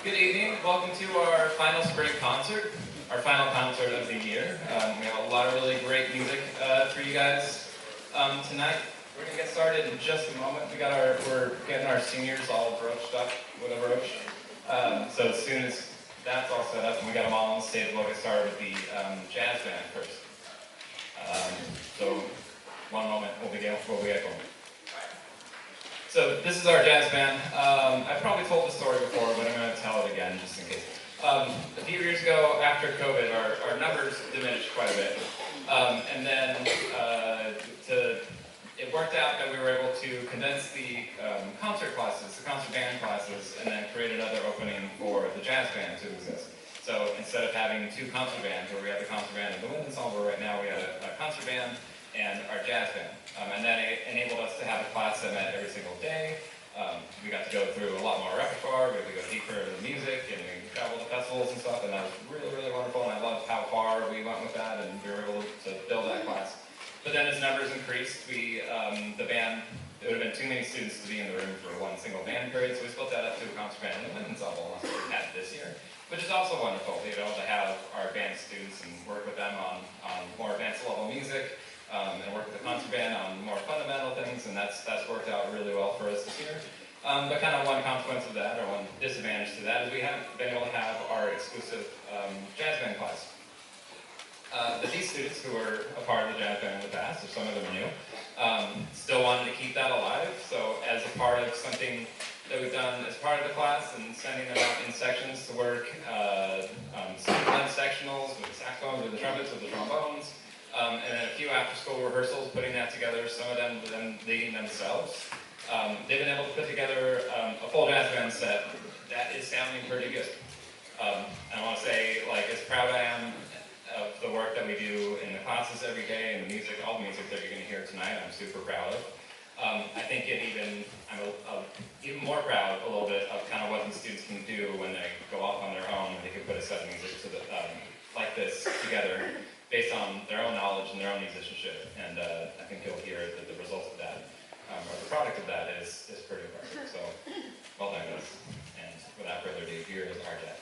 Good evening. Welcome to our final spring concert, our final concert of the year. We have a lot of really great music for you guys tonight. We're gonna get started in just a moment. We're getting our seniors all broached up with a brooch. So as soon as that's all set up and we got them all on stage, we'll get started with the jazz band first. So one moment, we'll get going. So this is our jazz band. I've probably told the story before, but I'm going to tell it again just in case. A few years ago, after COVID, our numbers diminished quite a bit. And then it worked out that we were able to condense the concert classes, the concert band classes, and then create another opening for the jazz band to exist. So instead of having two concert bands, where we have the concert band and the wind ensemble right now, we have a concert band and our jazz band. And that enabled us to have a class that met every single day. We got to go through a lot more repertoire, we got to go deeper into the music, and we traveled to festivals and stuff, and that was really, really wonderful, and I loved how far we went with that, and we were able to build that class. But then as numbers increased, the band, it would have been too many students to be in the room for one single band period, so we split that up to a concert band and a wind ensemble, and that's what we had this year. Which is also wonderful, to be able to have our band students and work with them on more advanced level music, and work with the concert band on more fundamental things, and that's worked out really well for us this year. But kind of one consequence of that, or one disadvantage to that, is we haven't been able to have our exclusive jazz band class. But these students who were a part of the jazz band in the past, or some of them are new, still wanted to keep that alive. So as a part of something that we've done as part of the class and sending them out in sections to work, some blend sectionals with the saxophones, with the trumpets, with the trombones, and then a few after-school rehearsals, putting that together, some of them leading themselves. They've been able to put together a full jazz band set that is sounding pretty good. I want to say, as proud I am of the work that we do in the classes every day, and the music, all the music that you're going to hear tonight, I'm super proud of. I think I'm even more proud a little bit of kind of what these students can do when they go off on their own, and they can put a set of music like this together, based on their own knowledge and their own musicianship, and I think you'll hear that the result of that, or the product of that, is pretty impressive. So, well done, guys. And without further ado, here is our jazz band.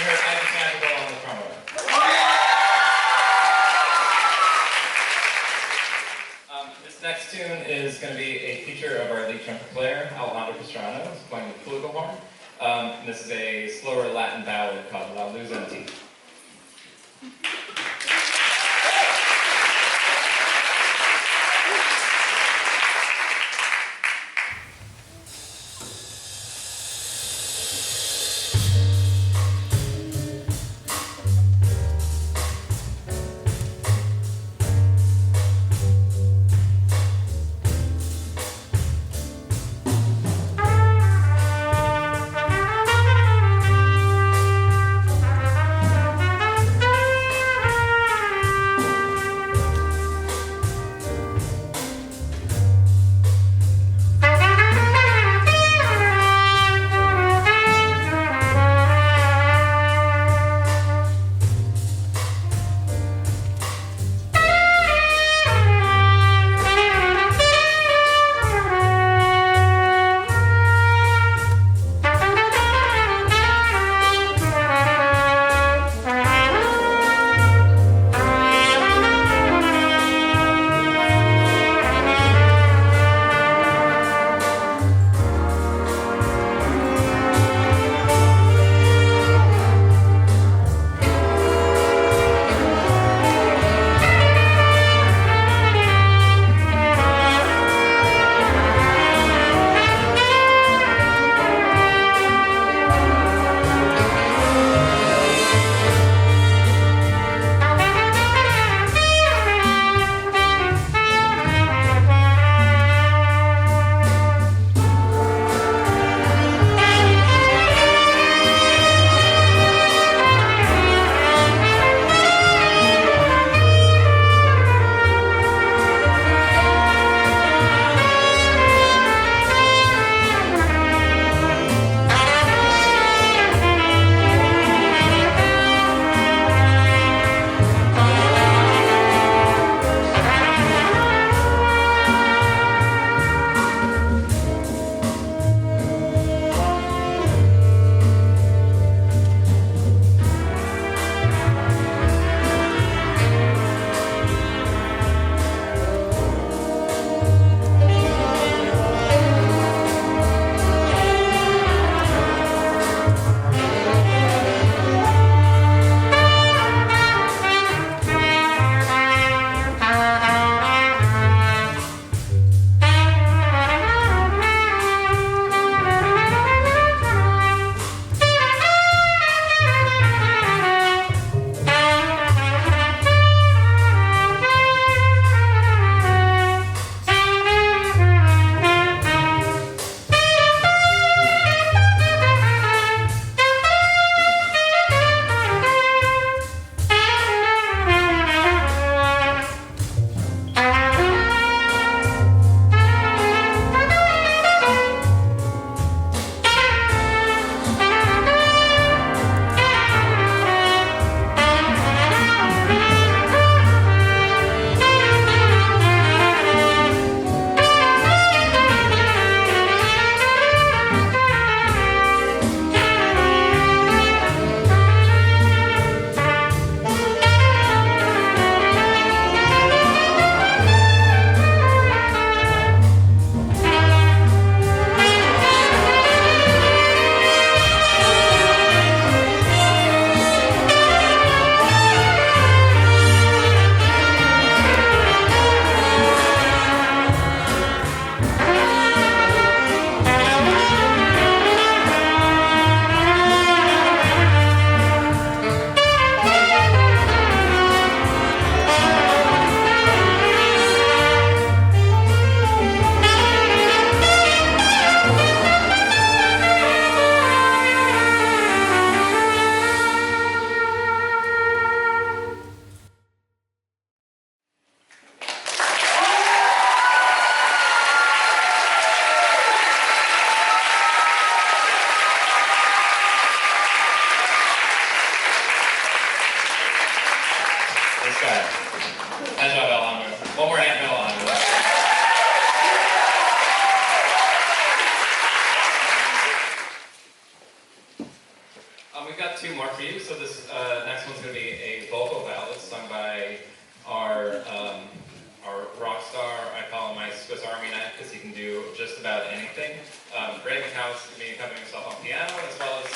heard Magical on the trombone. This next tune is going to be a feature of our lead trumpet player, Alejandro Pastrano, who's playing the flugelhorn. This is a slower Latin ballad called La Luz en Ti. more for you. So this next one's going to be a vocal ballad sung by our rock star. I call him my Swiss Army knife because he can do just about anything. Brenday is going to be accompanying himself on piano as well as